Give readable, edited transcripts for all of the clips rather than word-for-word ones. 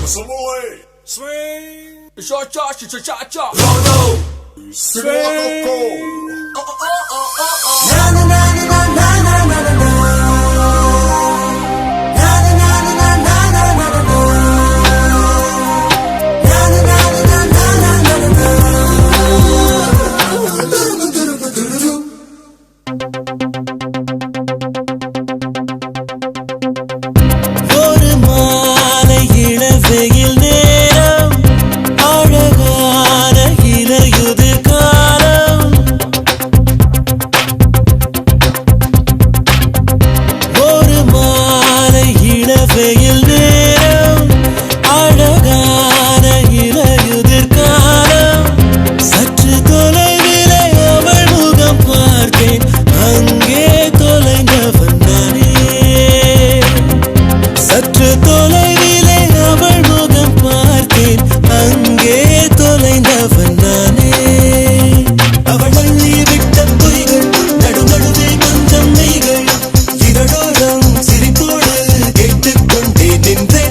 Swing. Swing. Cha-cha-cha-cha-cha-cha. Swing. Na na na na na na na na na.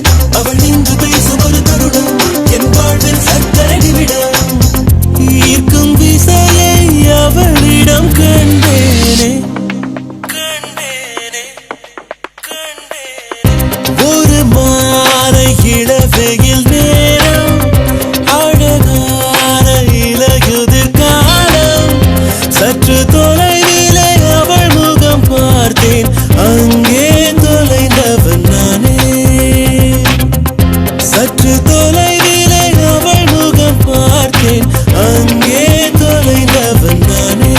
ஒரு மாலை இளவெயில் நேரம் அழகான இலையுதிர் காலம் சற்று தொலைவிலே அவள் முகம் பார்த்தேன் அங்கே தொலைந்தவன் நானே சற்று தொலைவிலே அவள் முகம் பார்த்தேன் அங்கே தொலைந்தவன் நானே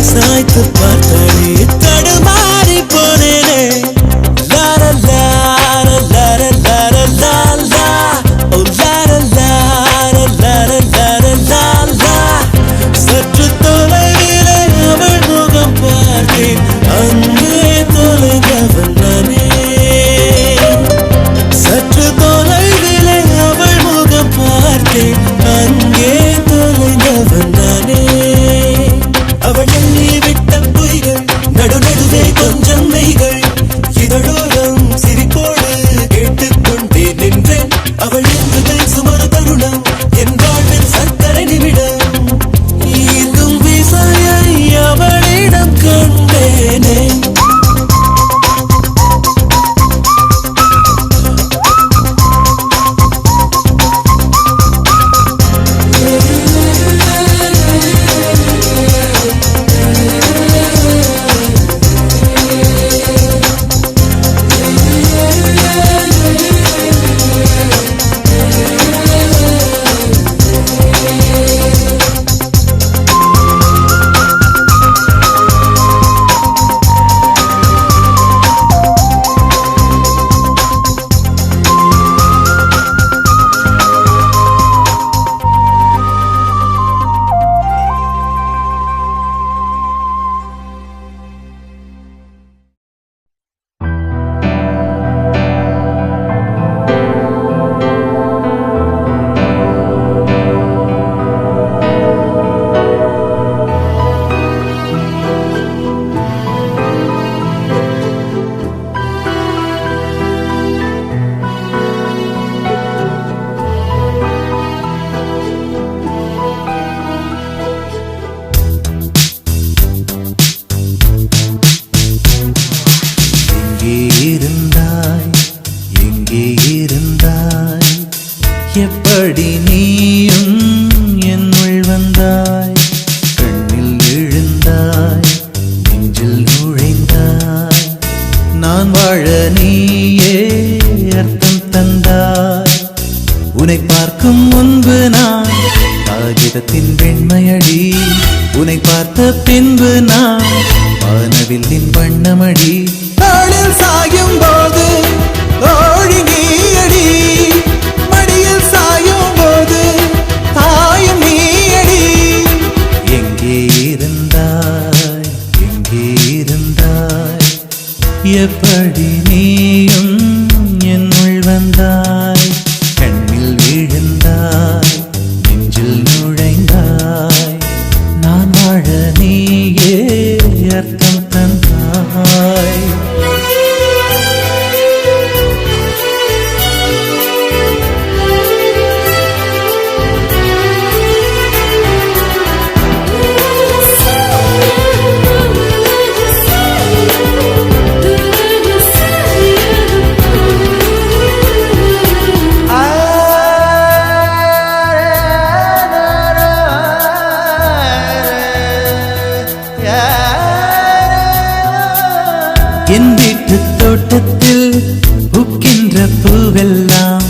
சாய்த்து பார்த்தே தடுமாறி போனேனே லார லார லார லார லாலா ஓ லார லார லார லார லாலா சற்று தொலைவிலே அவள் முகம் பார்த்தேன் அங்கே தொலைந்தவன் நானே சற்று தொலைவிலே அவள் முகம் பார்த்தேன் அங்கே தொலைந்தவன் நானே அவள் எண்ணி விட்ட பொய்கள் நடுநடுவே கொஞ்சம் மெய்கள் இதழோரம் சிரிப்போடு கேட்டுக்கொண்டே நின்றேன் அவள் என்று பேசும் ஒரு தருணம் என் வாழ்வில் சர்க்கரை நிமிடம் ஈர்க்கும் விசையை அவளே பார்த்த பின்பு நான் வானவில்லின் வண்ணமடி தாளில் சாயும் போது தோழி நீயடி மடியில் சாயும் போது தாயும் நீயடி எங்கே இருந்தாய் எங்கே இருந்தாய் எப்படி நீயும் என்னுள் வந்தாய் கண்ணில் விழுந்தாய் நெஞ்சில் நுழைந்தாய் நான் வாழ நீயே அர்த்தம் தந்தாய் என் வீட்டு தோட்டத்தில் பூக்கின்ற பூவெல்லாம்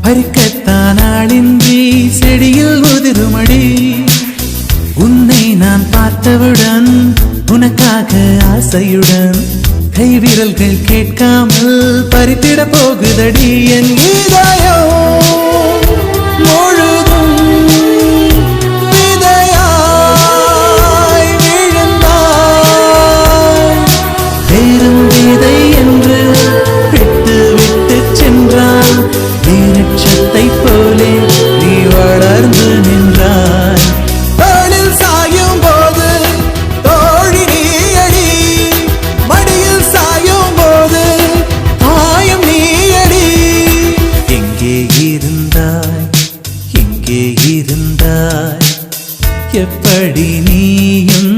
பறிக்கத்தான் ஆளின்றி செடியில் உதிருமடி உன்னை நான் பார்த்தவுடன் உனக்காக ஆசையுடன் கைவிரல்கள் கேட்காமல் பறித்திட போகுதடி என் இதயம் முழுதும் விதை என்று விட்டு விட்டு சென்றான் நீரட்சத்தை போலே நீ வளர்ந்து நின்றாய் தோளில் சாயும் போது தோழி நீயடி மடியில் சாயும் போது தாயும் நீயடி எங்கே இருந்தாய் எங்கே இருந்தாய் எப்படி நீயும்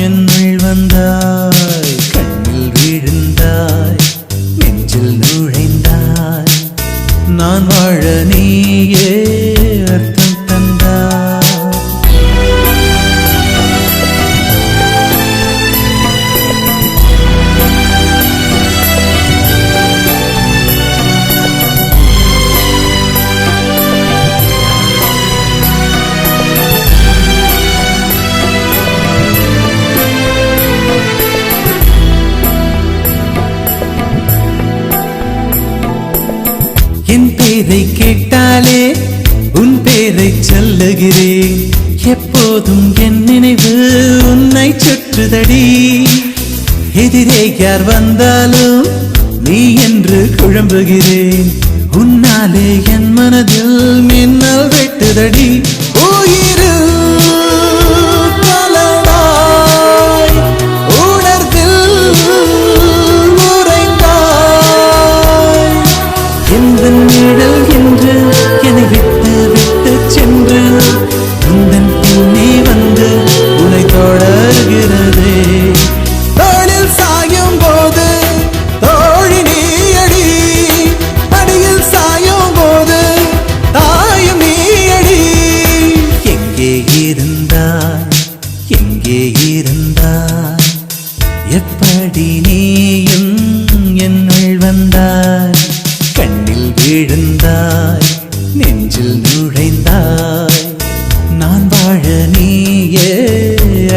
என்னுள் வந்தாய் விழுந்தாய் நெஞ்சில் நுழைந்தாய் நான் வாழ நீயே அர்த்தம் தந்தாய் என் பேரை கேட்டாலே உன் பேரை சொல்லுகிறேன் எப்போதும் என் நினைவு உன்னை சுற்றுதடி எதிரே யார் வந்தாலும் நீ என்று குழம்புகிறேன் உன்னாலே என் மனதில் மின்னல் வெட்டுதடி உயிரில் நிழல் என்று என்னை விட்டு விட்டு சென்று உந்தன் பின்னே வந்து உன்னை தொடர்கிறதே தோளில் சாயும் போது தோழி நீயடி மடியில் சாயும் போது தாயும் நீயடி எங்கே இருந்தாய் எங்கே இருந்தாய் எப்படி நீயும் என்னுள் வந்தாய் கண்ணில் விழுந்தாய் நெஞ்சில் நுழைந்தாய் நான் வாழ நீயே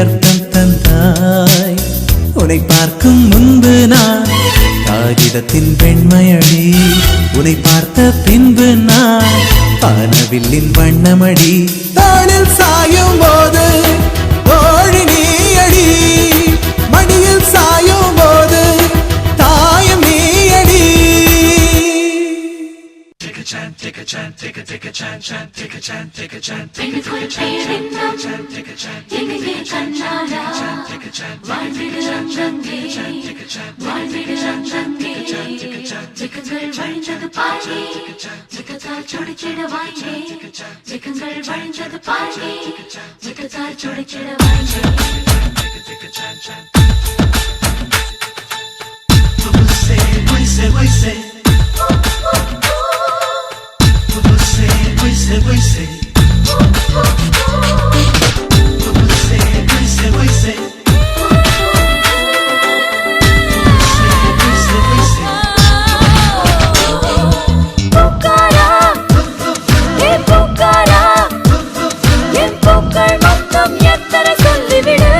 அர்த்தம் தந்தாய் உன்னை பார்க்கும் முன்பு நான் காகிதத்தின் பெண்மையடி உன்னை பார்த்த பின்பு நான் வானவில்லின் வண்ணமடி தாளில் சாயும் போது தோழி நீயடி மடியில் சாயும் போது தாயும் நீயடி Take a chance, take a chance, take a chance, take a chance, take a chance, take a chance, take a chance, take a chance, take a chance, take a chance, take a chance, சிக்கங்கள் வழிஞ்சது பாடி சிக்கத்தால் சுடிச்சிட வாங்கி சிக்கங்கள் வழிஞ்சது பாடி சிக்கத்தால் சுடிச்சிட வாங்கி என் பூக்கள் மொத்தம் எத்தனை சொல்லிவிடு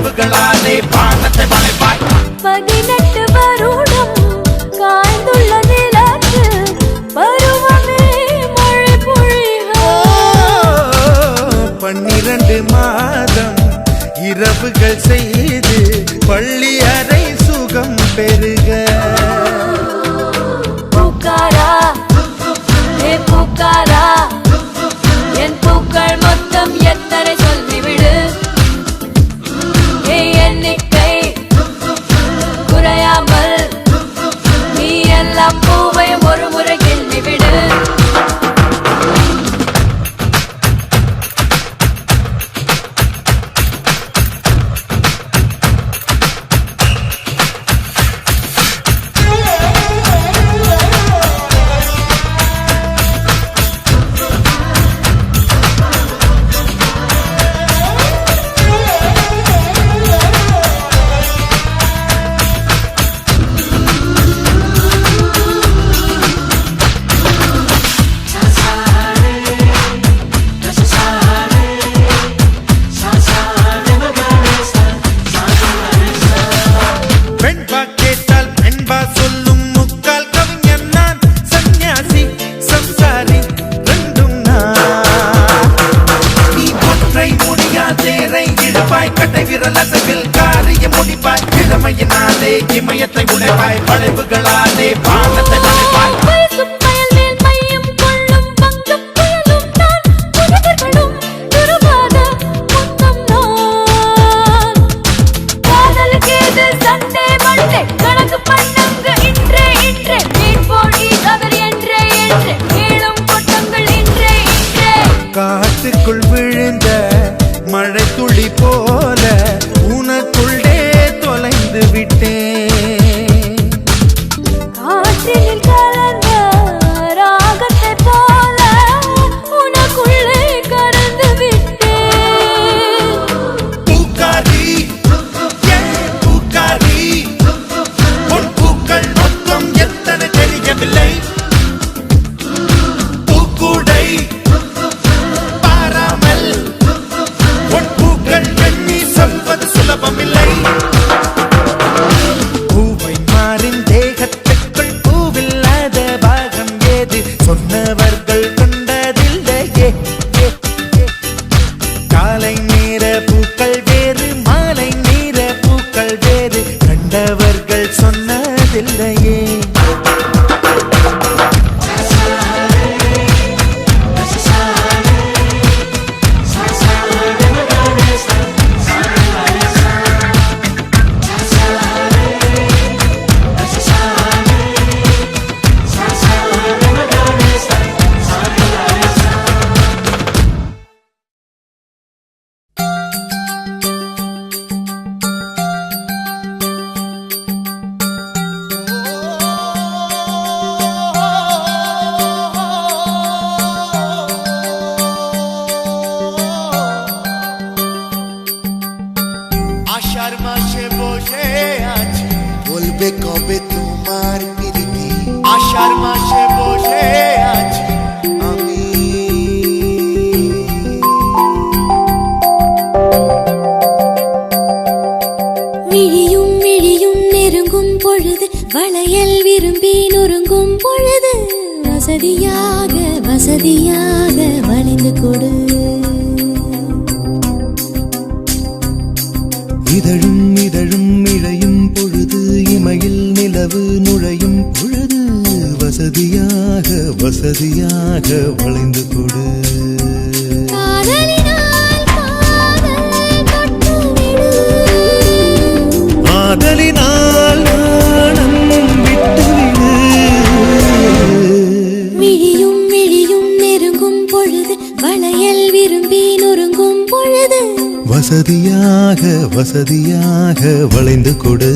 வளைவுகளாலே வானத்தை வளைப்பாய். 18 வருடம் காய்ந்துள்ள நிலத்து பருவமே மழை பொழிக. 12 மாதம் இரவுகள் செய்து பள்ளி அறை சுகம் பெருக. பூக்காரா ஏ பூக்காரா என் பூக்கள் மொத்தம் எத்தனை சொல்லிவிடு. எண்ணிக்கை குறையாமல் நீ எல்லாம் பூவை ஒரு முறை கிள்ளிவிடு. இமயத்தை உடைப்பாய் வளைவுகளாலே வானத்தை வளைப்பாய். காட்டுக்குள் விழுந்த மழை துளி போல உனக்குள்ளே தொலைந்து விட்டேன். காற்றில் கலந்த ராகத்தை போல உனக்குள்ளே கலந்து விட்டேன். பூக்காரி பூக்காரி உன் பூக்கள் மொத்தம் எத்தனை தெரியவில்லை. பூக்கூடை பாராமல் உன் பூக்கள் எண்ணி சொல்வது சுலபமில்லை. பூவை மாறின் தேகத்துக்குள் பூவில்லாத பாகம் ஏது சொன்னவர்கள் கொண்டதில்லையே. காலை நேர பூக்கள் வேறு மாலை நேர பூக்கள் வேறு கண்டவர்கள் சொன்னதில்லையே. আষাঢ় মাসে বসে আছি বলবে কবে তোমার প্রীতি। আষাঢ় মাসে বসে আছি আমি விழியும் விழியும் நெருங்கும் பொழுது வளையல் விரும்பி நொறுங்கும் பொழுது வசதியாக வசதியாக வளைந்து கொடு. இதழும் இதழும் இழையும் பொழுது இமையில் நிலவு நுழையும் பொழுது வசதியாக வசதியாக வளைந்து கொடு. ஆதலினால் நாணம் விட்டுவிடு. விழியும் விழியும் நெருங்கும் பொழுது வளையல் விரும்பி நொறுங்கும் பொழுது வசதியாக வசதியாக வளைந்து கொடு.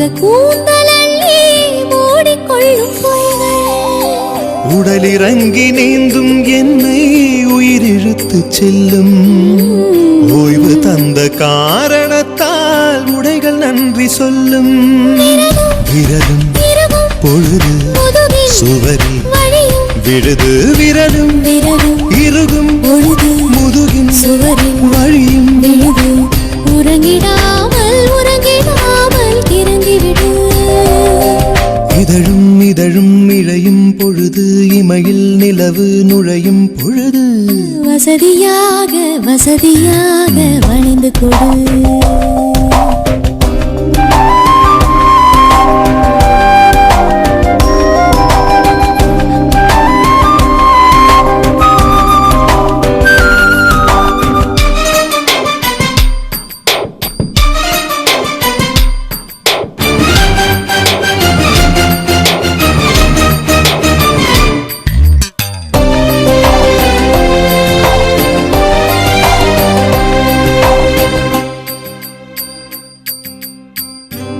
தங்க கூந்தலள்ளி மூடிக்கொள்ளும் பொய்கள் உடலிறங்கி நீந்தும் என்னை உயிரிழுத்து செல்லும் ஓய்வு தந்த காரணத்தால் உடைகள் நன்றி சொல்லும் விரலும் பொழுது சுவரில் விழுது விரலும் இறுகும் பொழுது முதுகின் சுவரில் வழியும் விழுது உறங்கிடாமல் இறங்கிவிடு இதழும் இதழும் இழையும் பொழுது இமையில் நிலவு நுழையும் பொழுது வசதியாக வளைந்து கொடு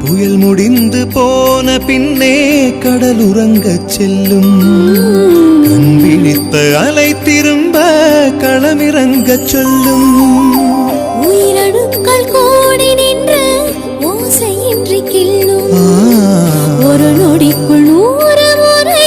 புயல் முடிந்து போன பின்னே கடல் உறங்கச் செல்லும் கண் விழித்த அலை திரும்ப களமிறங்கச் சொல்லும் உயிரணுக்கள் கோடி நின்று ஓசையின்றி கிள்ளும் ஒரு நொடிக்குள் 100 முறை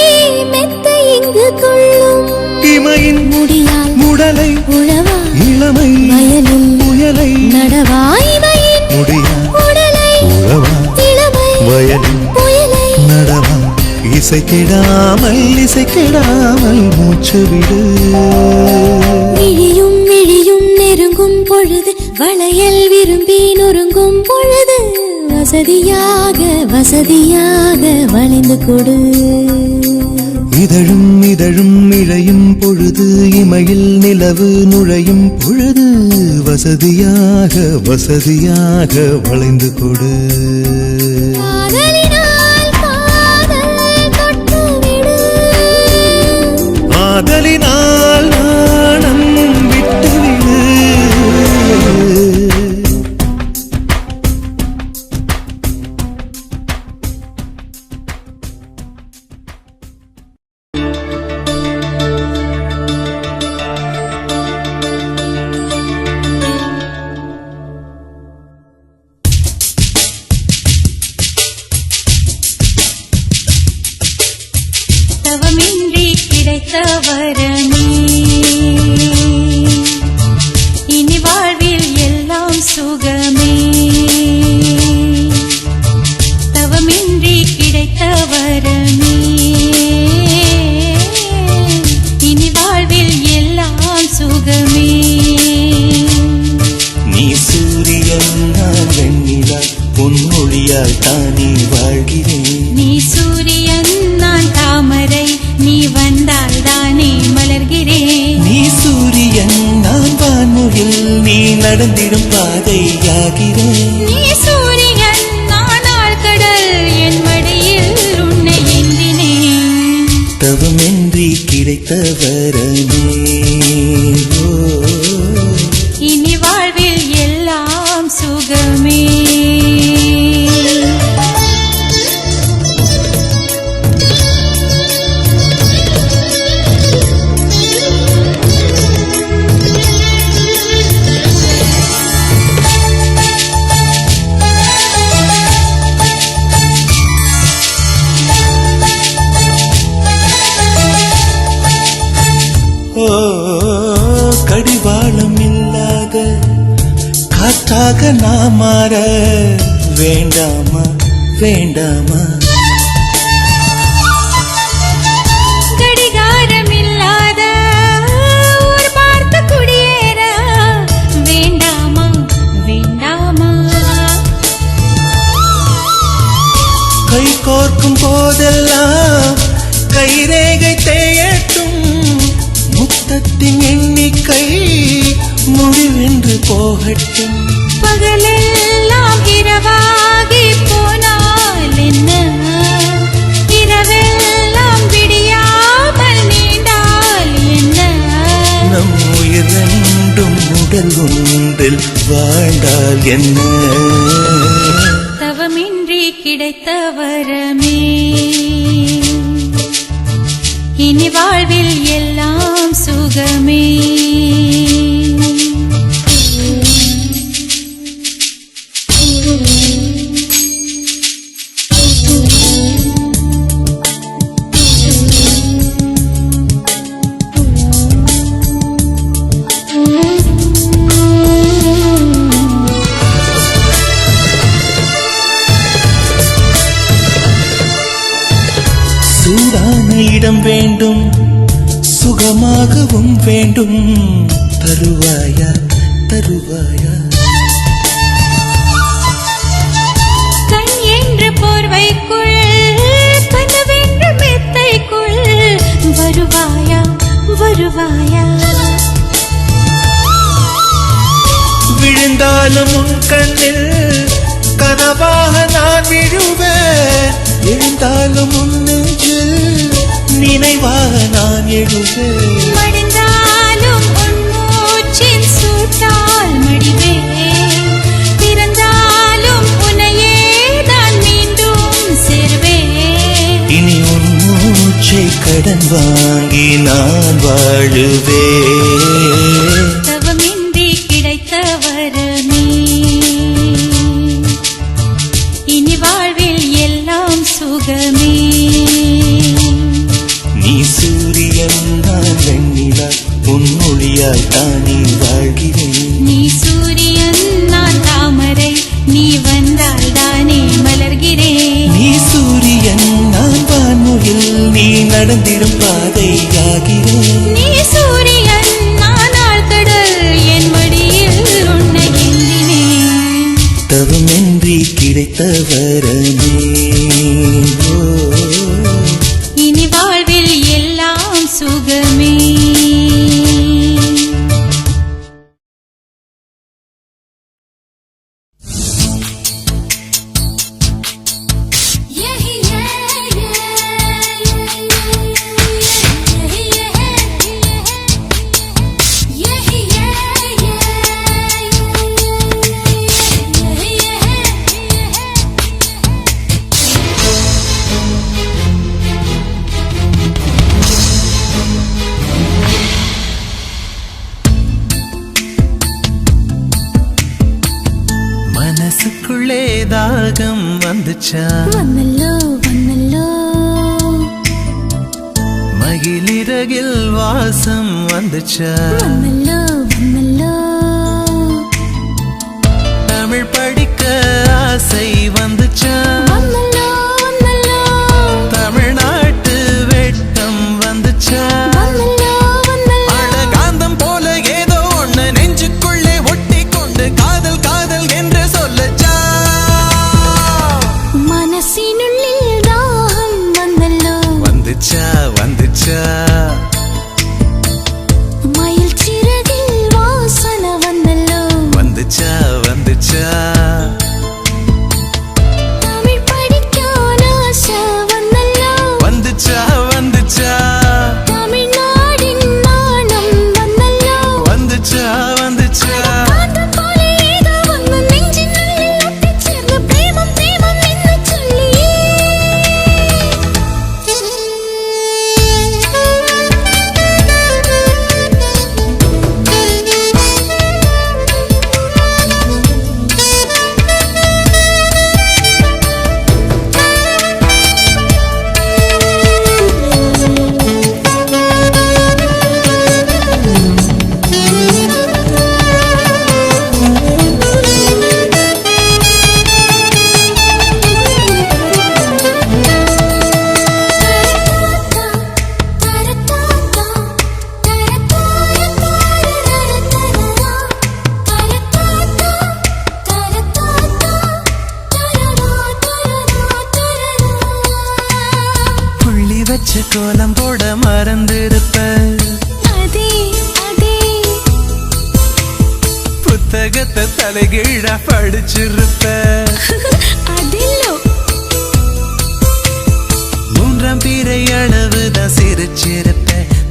மெத்த இங்கு துள்ளும் இமையின் முடியால் முடலை உழவா இளமை வயலில் புயலை நடவா இமையின் முடியால் உடலை உழவா இளமை வயலில் புயலை நடவா இசைக்கிடாமல் மூச்சு விடு விழியும் நெருங்கும் பொழுது வளையல் விரும்பி நொறுங்கும் பொழுது வசதியாக வளைந்து கொடு இதழும் இழையும் பொழுது இமையில் நிலவு நுழையும் பொழுது வசதியாக வளைந்து கொடு ஆதலினால் நாணம் விட்டுவிடு தவமின்றி கிடைத்த வரமே இனி வாழ்வில் எல்லாம் சுகமே தவமின்றி கிடைத்த வரமே இனி வாழ்வில் எல்லாம் சுகமே நீ சூரியன் நான் வெண்ணிலா பொன்மொழியால் தானே வாழ்கிறேன் நீ சூரியன் நான் தாமரை நீ வந்தால் தானே மலர்கிறேன் நீ சூரியன் நான் வான்முகில் நீ நடந்திடும் பாதையாகிறேன் நீ சூரியன் நான் ஆழ்கடல் என் மடியில் உன்னை ஏந்தினேன் தவமின்றி கிடைத்த வரமே இனி வாழ்வில் எல்லாம் சுகமே கடிவாளம் இல்லாத காற்றாக நான் மாற வேண்டாமா கடிகாரம் இல்லாத ஊர் பார்த்து குடியேற வேண்டாமா கை கோர்க்கும் போதெல்லாம் கைரேகை தேயட்டும் முத்தத்தின் எண்ணிக்கை முடிவென்று போகட்டும் பகலெல்லாம் இரவாகி போனால் என்ன இரவெல்லாம் விடியாமல் நீண்டால் என்ன நம் உயிர் ரெண்டும் உடல் ஒன்றில் வாழ்ந்தால் என்ன தவமின்றி கிடைத்த வரமே இனி வாழ்வில் எல்லாம் சுகமே சூடான இடம் வேண்டும் சுகமாகவும் வேண்டும் தருவாயா தருவாயா கண் என்ற போர்வைக்குள் கனவென்ற மெத்தைக்குள் வருவாயா வருவாயா விழுந்தாலும் உன் கண்ணில் கனவாக நான் விழுவேன் எழுந்தாலும் உன் நெஞ்சில் நினைவாக நான் எழுவேன் மடிந்தாலும் உன் மூச்சின் சூட்டால் மடிவேன் பிறந்தாலும் உன்னையே நான் மீண்டும் சேர்வேன் இனி உன் மூச்சை கடன் வாங்கி நான் வாழுவேன் தவமின்றி கிடைத்த வரமே இனி வாழ்வில் எல்லாம் சுகமே நீ சூரியன் நான் வெண்ணிலா உன் மொழியால் தானே வாழ்கிறேன் நீ சூரியன் நான் தாமரை நீ வந்தால் தானே மலர்கிறேன் நீ சூரியன் நான் வான்முகில் நீ நடந்திடும் பாதையாகிறேன் நீ சூரியன் நான் ஆழ்கடல் என் மடியில் உன்னை எண்ணினேன் தவமின்றி கிடைத்த வரமே இனி வாழ்வில் எல்லாம் சுகமே மனசுக்குள்ளே தாகம் வந்துச்சா வந்தல்லோ வந்தல்லோ மகிழிறகில் வாசம் வந்துச்சா வந்தல்லோ வந்தல்லோ தமிழ் படிக்க ஆசை வந்துச்சா வந்தல்லோ வந்தல்லோ தமிழ்நாட்டு வெட்டம் வந்துச்சா வந்தல்லோ வந்தல்லோ அழகாந்தம் போல ஏதோ ஒண்ணு நெஞ்சுக்குள்ளே ஒட்டி கொண்டு காதல் காதல் என்று சொல்லச்சா மனசினுள்ளில் தாகம் வந்தல்லோ வந்துச்சா வந்துச்சா மயில் சிறகில் வாசனை வந்தல்லோ வந்துச்சா வந்துச்சா தமிழ் படிக்கான ஆசை வந்தல்லோ வந்துச்சா வந்துச்சா தமிழ்நாடின் நாணம் வந்தல்லோ வந்துச்சா வந்துச்சா காத்து போல ஏதோ வந்து நெஞ்சினுள்ளில் ஒட்டிச் சேர்ந்த பிரேமம் பிரேமம் என்று சொல்லியே புள்ளி வச்ச கோலம் போட மறந்திருப்ப அதே அதே புத்தகத்தை தலைகீழா படிச்சிருப்ப அதில்லோ மூன்றாம் பிறை அளவுதான் சிரிச்சிருப்ப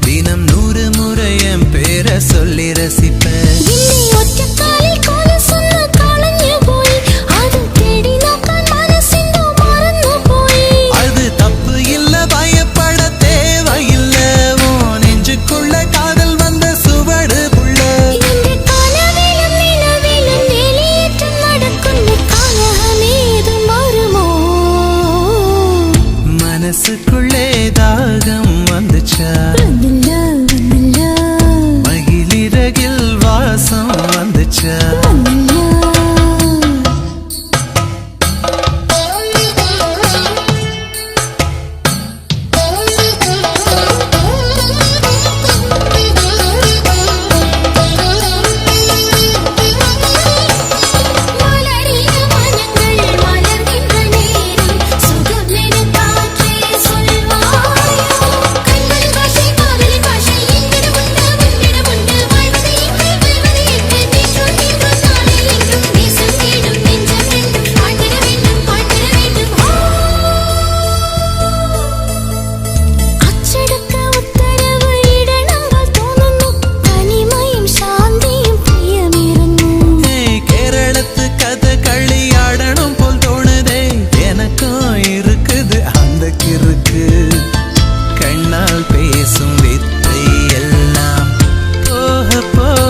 தினம் 100 முறை என் பேரை சொல்லி ரசிப்ப இன்னி ஒற்ற காலில் கோல சொன்ன காலஞ்சு போய் அது தேடி நோக்கான் மனசிந்தோ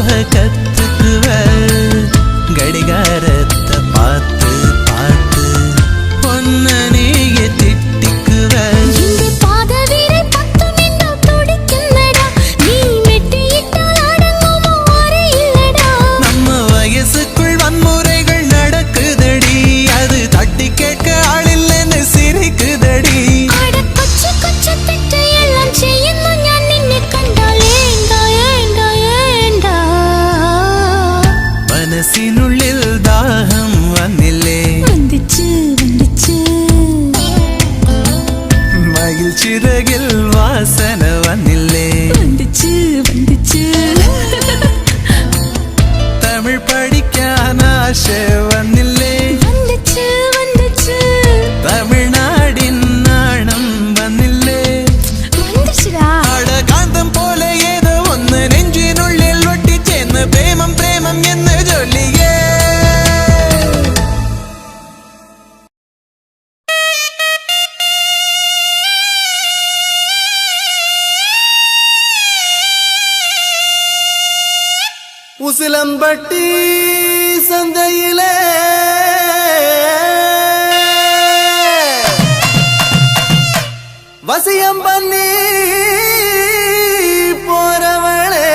போக கத்துக்குவ கடிகாரத்தை பார்த்து பார்த்து ஒன்ன நீய திட்டிக்குவ இந்த பாதவீரை பக்கம் என்ன துடிக்குன்னடா நீ மெட்டியிட்டால் அடங்குமோ அறை இல்லடா நம்ம வயசுக்குள் வன்முறைகள் நடக்குதடி அது தட்டி கேட்க ஆளில்லைன்னு சிரிக்குதடி அட கொச்சு கொச்சு திட்டு எல்லாம் செய்யணும் ஞான் நின்னை கண்டால் ஏண்டா ஏண்டா ஏண்டா മനസ്സിനുള്ളിൽ ദാഹം വന്നില്ലേ வந்துச்சு வந்துச்சு മയിൽ ചിറകിൽ വാസന വന്നില്ലേ வந்துச்சு வந்துச்சு തമിഴ് പഠിക്കാൻ ആശ വന്നില്ലേ வந்துச்சு வந்துச்சு തമിഴ്നാടിൻ നാണം വന്നില്ലേ வந்துச்சுடா അടകാന്തം പോലെ ഏതോ ഒന്ന് നെഞ്ചിനുള്ളിൽ ഒട്ടിച്ചേന്ന് പ്രേമം പ്രേമം എന്ന് ചൊല്ലിയേ உசிலம்பட்டி சந்தையிலே வசியம் பண்ணி போறவளே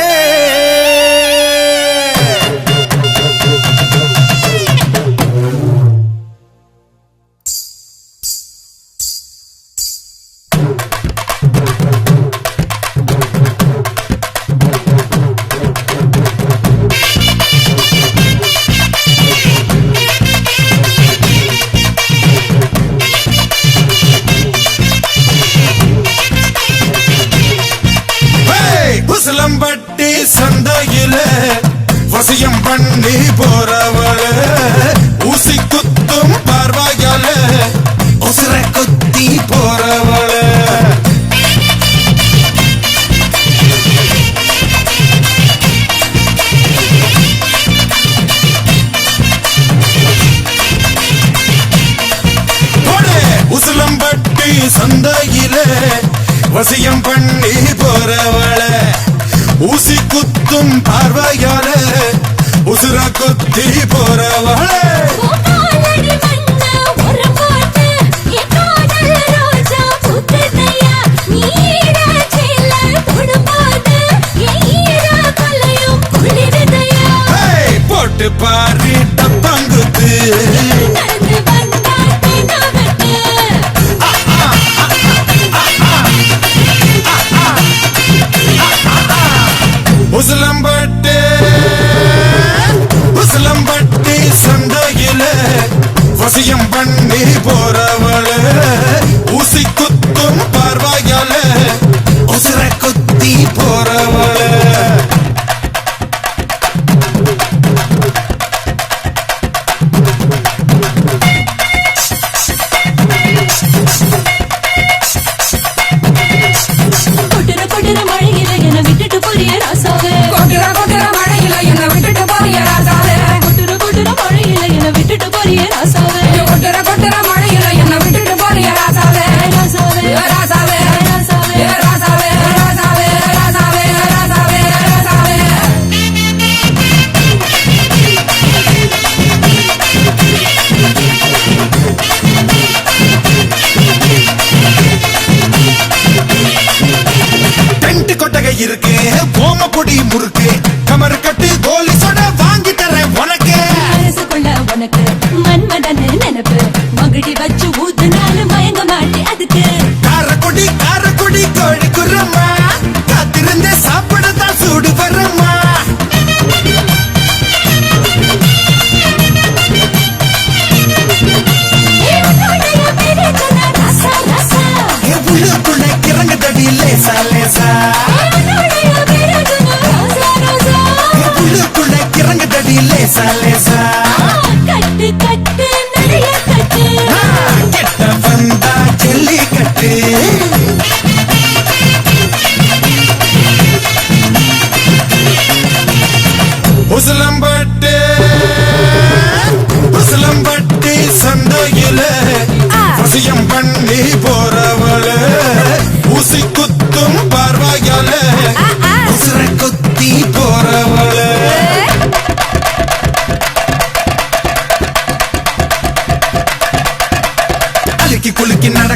உசிலம்பட்டி சந்தையில வசியம் பண்ணி போறவள ஊசி குத்தும் பார்வையால உசிர குத்தி போறவள உசிலம்பட்டி சந்தையில வசியம் பண்ணி போறவள ஊசி குத்தும் பார்வையால உசுர குத்தி போறவள கோபாலடி மண்ணா ஒரு பாட்டு என் காதல் ரோஜா பூத்ததையா நீடா சேல தொடுபாது என் ஈரா கொல்லையும் குளிரதையா போட்டு பாரு டப்பாங்குத்து நடந்து வந்தா தினவட்டு உசிலம்பட்டி சந்தையில வசியம் பண்ணி போறவள ஊசி குத்தும் பார்வையால உசுர குத்தி போறவள கொட்டுற கொட்டுற மழையில என்ன விட்டுட்டு போறிய ராசாவே கொட்டுற கொட்டுற மழையில என்ன விட்டுட்டு போறிய ராசாவே கொட்டுற கொட்டுற மழையில என்ன விட்டுட்டு போறிய ராசாவே கொட்டுற கொட்டுற மழையில என்ன விட்டுட்டு போறிய ராசாவே ராசாவே ராசாவே ராசாவே ராசாவே ராசாவே ராசாவே ராசாவே ராசாவே டென்ட் கொட்டகை இருக்கு ஓமப்பொடி முறுக்கு கமர் கட்டு கோலி சொட வாங்கி தரேன் உனக்கு மனசுக்குள்ள உனக்கு மன்மதன் நினைப்பு மகிடி வச்சு ஊத்துனாலும் மயங்க மாட்டே அதுக்கு காரக்குடி கோழி குரம்மா காத்திருந்தே சாப்பிடத்தான் சூடு வரம்மா உன்னுடைய பேரு சொன்ன ராசா ராசா உள்ளுக்குள்ள கிறங்கு தடி லேசா லேசா உன்னுடைய பேரு சொன்ன ராசா ராசா உள்ளுக்குள்ள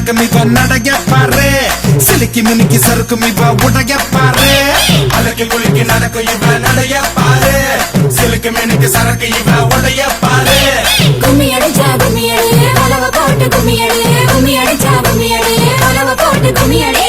நடக்கும் இவ நடைய பாரு சிலுக்கி மினுக்கி சறுக்கும் இவ உடைய பாரு அலக்கு குலுக்கி நடக்கும் இவ நடைய பாரு சிலுக்கு மினுக்கி சறுக்கு இவ உடைய பாரு கும்மி அடிச்சா கும்மி அடி அளவ போட்டு கும்மி அடி கும்மி அடிச்சா கும்மி அடி அளவ போட்டு கும்மி அடி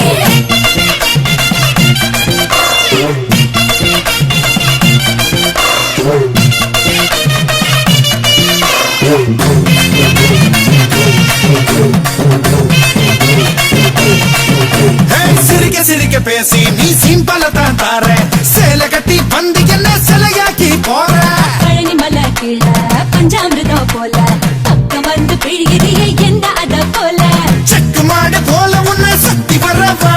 சிரிக்க சிரிக்க பேசி நீ சிம்பல தான் தார சேலை கட்டி வந்து என்ன சிலையாக்கி போற பழனி மலை கீழ பஞ்சாமிரதம் போல பக்கம் வந்து பிழிகிறியே என்ன அத போல செக்கு மாடு போல உன்னை சக்தி வரவா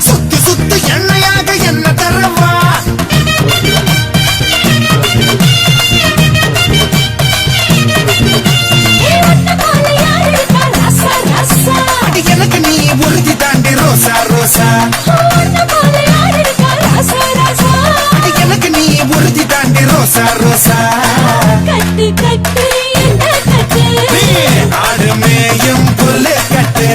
சுத்து சுத்து எண்ணெயாக என்ன தரவா அடி எனக்கு நீ உறுதி தாண்டி ரோசா ரோசா அடி எனக்கு நீ உறுதி தாண்டி ரோசா ரோசா கட்டு கட்டு என்ன கட்டு நீ ஆடு மேயும் புல்லு கட்டு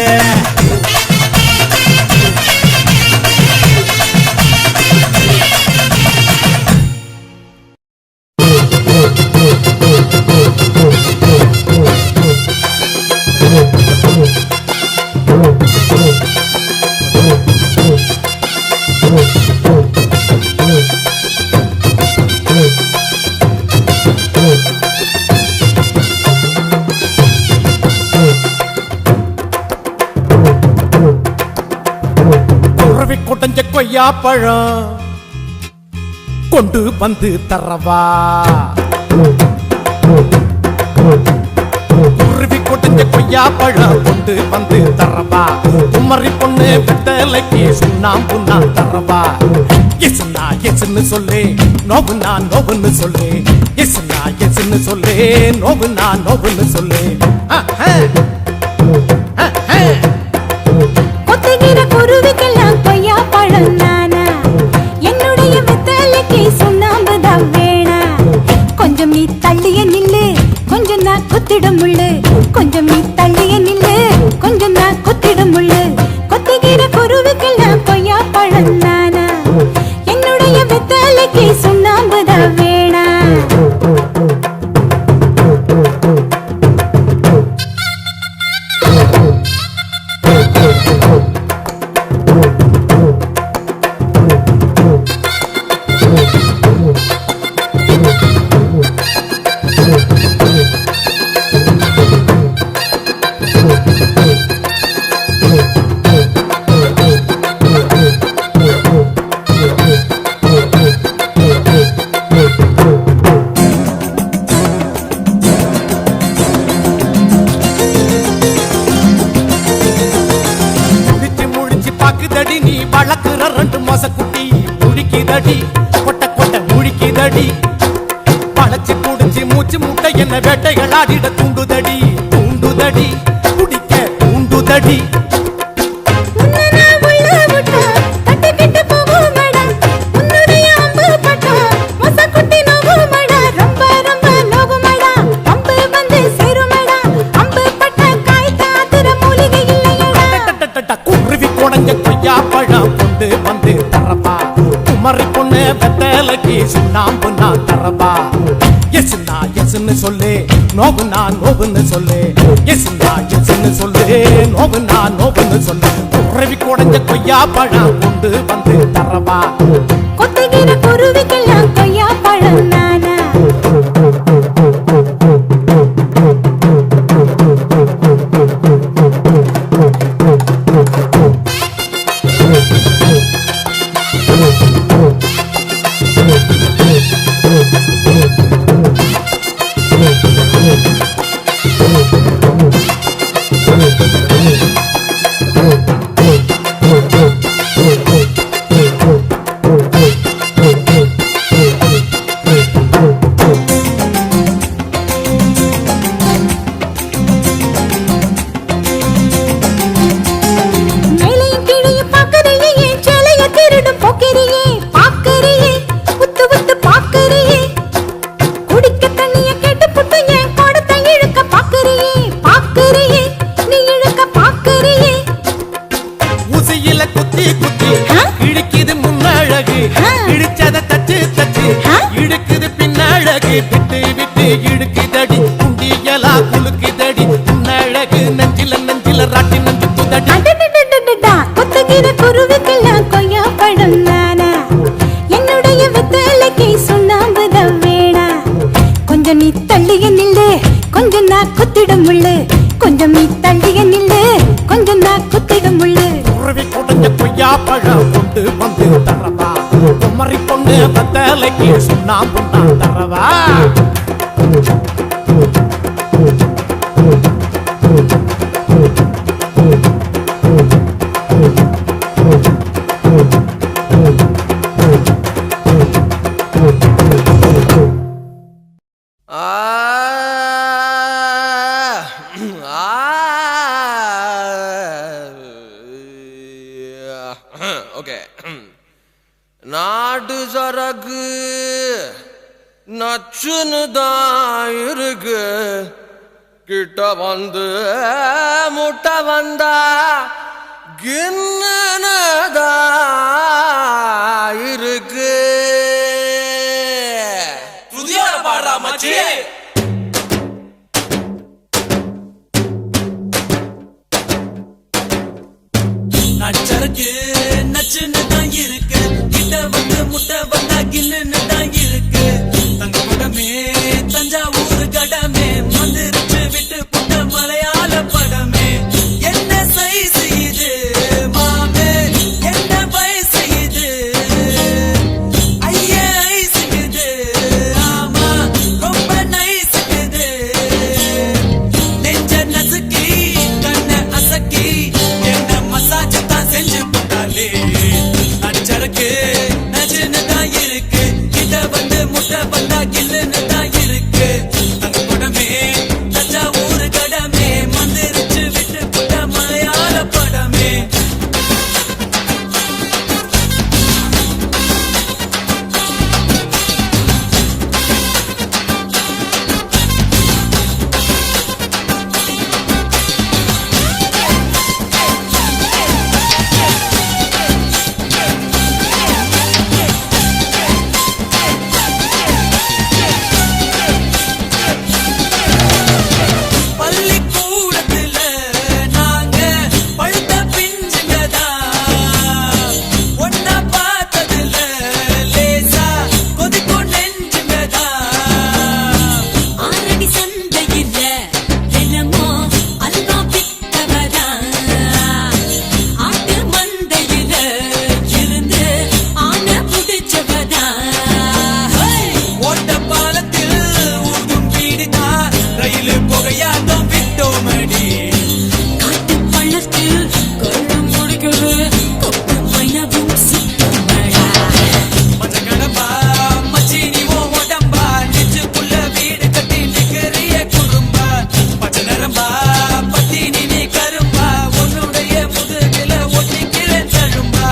குருவி கொட்டஞ்ச கொய்யா பழம் கொண்டு வந்து தரவா குருவி கொட்டஞ்ச கொய்யா பழம் கொண்டு வந்து தரவா குமரி பொண்ணு வெத்தலைக்கு சுண்ணாம்பு நான் தரவா எசுனா எசுன்னு சொல்லு நோவுனா நோவுன்னு சொல்லு எசுனா எசுன்னு சொல்லு நோவுனா நோவுன்னு சொல்லு கொத்துகிற குருவிக்கெல்லாம் கொய்யா பழம் நானா என்னுடைய வெத்தலைக்கு சுண்ணாம்புதான் வேணா கொஞ்சம் நீ தள்ளிய நில்லு கொஞ்சம் நான் குத்திடும் முள்ளு கொஞ்சம் நீ தள்ளிய நில்லு கொஞ்சம் நான் குத்திடும் முள்ளு கொத்துகிற குருவிக்கெல்லாம் கொய்யா பழம் நானா என்னுடைய வெத்தலைக்கு சுண்ணாம்புதான் வேணா பாக்குதடி நீ வளர்க்குற ரெண்டு மாச குட்டி முழிக்குதடி கொட்ட கொட்ட முழிக்குதடி பழச்சு குடிச்சு மூச்சு முட்டை என்ன வேட்டைகள் ஆடிட தூண்டுதடி தூண்டுதடி குடிக்க தூண்டுதடி குருவி கொடைஞ்ச கொய்யா பழம் கொண்டு வந்து தரப்பா குமரி பொண்ணு வெத்தலைக்கு சுண்ணாம்பு நான் தரப்பா எசுனா எசுன்னு சொல்லு நோவுனா நோவுன்னு சொல்லு எசுனா எசுன்னு சொல்லு நோவுனா நோவுன்னு சொல்லு குருவி கொடைஞ்ச கொய்யா பழம் கொண்டு வந்து தரப்பா கொத்துகிற குருவிக்கெல்லாம் கொய்யா பழம் நானா குமரி பொண்ணு பத்தலைக்கு சுண்ணாம்பு நான் தரவா ஓகே நாட்டு சரக்கு நச்சுன்னு தான் இருக்கு கிட்ட வந்து முட்டை வந்தா கிண்ணனதா இருக்கு புதிய பாடுறா மச்சி நச்சருக்கு நச்சுன்னு தான் இருக்கு கிட்ட வந்து முட்டை வந்தா கில்லுன்னு தான் இருக்கு தங்க குடமே தஞ்சாவூர் கடமே மந்திரிச்சு விட்டு புட்ட மலையாள படமே என்ன சைஸ் இது மாமே என்ன வயசு இது ஐயே ஐஸ் இது ஆமா ரொம்ப நைஸ் இது நெஞ்ச நசுக்கி கண்ண அசக்கி என்ன மசாஜ் தான் செஞ்சு போட்டாலே நச்சருக்கு நச்சுன்னு தான் இருக்கு கிட்ட வந்து முட்டை வந்தா கில்லுன்னு தான் இருக்கு தங்க குடமே தஞ்சாவூர் கடமே மந்திரிச்சு விட்டு புட்ட மலையாள படமே பள்ளிக்கூடத்துல நாங்க பழுத்த பிஞ்சுங்கதா ஒன்னா பார்த்ததுல லேசா கொதிக்கும் நெஞ்சுங்கதா ஆரடி சந்தையில தினமோ அல்வா வித்தவதா ஆட்டு மந்தையில இருந்து ஆன புடிச்சவதா ஓட்ட பாலத்தில் ஊதும் பீடிதா ரயில் புகையாட்டம் விட்டோமடி காட்டு பள்ளத்தில் கொள்ளும் முடிக்கிறது கொப்பு மைனவும் சித்தமடா மஞ்ச கடம்பா மச்சினி ஓ உடம்பா நெஞ்சுக்குள்ள வீடு கட்டி நிக்கிறிய குறும்பா பச்சை நரம்பா பத்தினி நீ கரும்பா உன்னுடைய முதுகில ஒட்டிக்கிற தழும்பா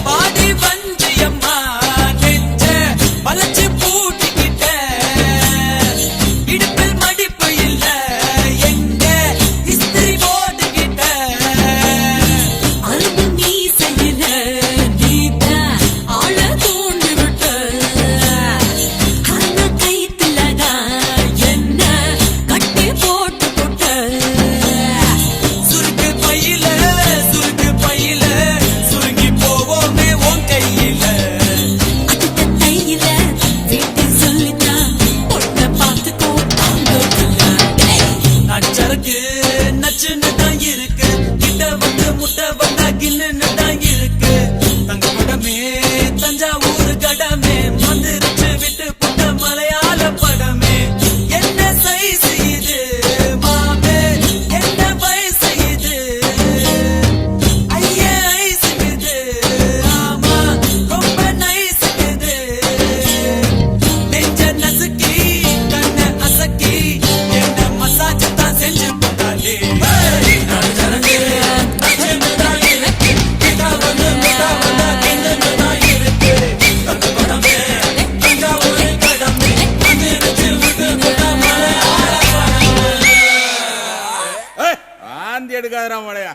பாதி வஞ்சியம்மா நெஞ்ச வளைச்சு பூட்டிக்கிட்ட இடுப்பில் மடிப்பு இல்ல எங்க இஸ்திரி போட்டுக்கிட்ட அரும்பு மீசையில நீத ஆள தூண்டி விட்ட அந்த கைத்துலதான் என்ன கட்டி போட்டு போட்ட சுருக்கு பையில சுருங்கி போவோமே உன் கையில அந்த கையில வீட்டு சொல்லித்தான் பொண்ணை பார்த்துக்கோ நச்சருக்கு நச்சுன்னு தான் இருக்கு கிட்ட வந்து முட்டை வந்தா கில்லுன்னு தான் இருக்கு தங்க குடமே தஞ்சாவூர் கடமே மந்திரிச்சு விட்டு புட்ட மலையாள படமே என்ன சைஸ் இது மாமே என்ன வயசு இது ஐயே ஐஸ் இது ஆமா ரொம்ப நைஸ் இது நெஞ்ச நசுக்கி கண்ண அசக்கி என்ன மசாஜ் தான் செஞ்சு போட்டாலே நச்சருக்கு நச்சுன்னு தான் இருக்கு கிட்ட வந்து முட்டை வந்தா கில்லுன்னு தான் இருக்கு தங்க குடமே தஞ்சாவூர் கடமே மந்திரிச்சு விட்டு புட்ட மலையாள படமே ஆந்தி எடுக்காதரா மழையா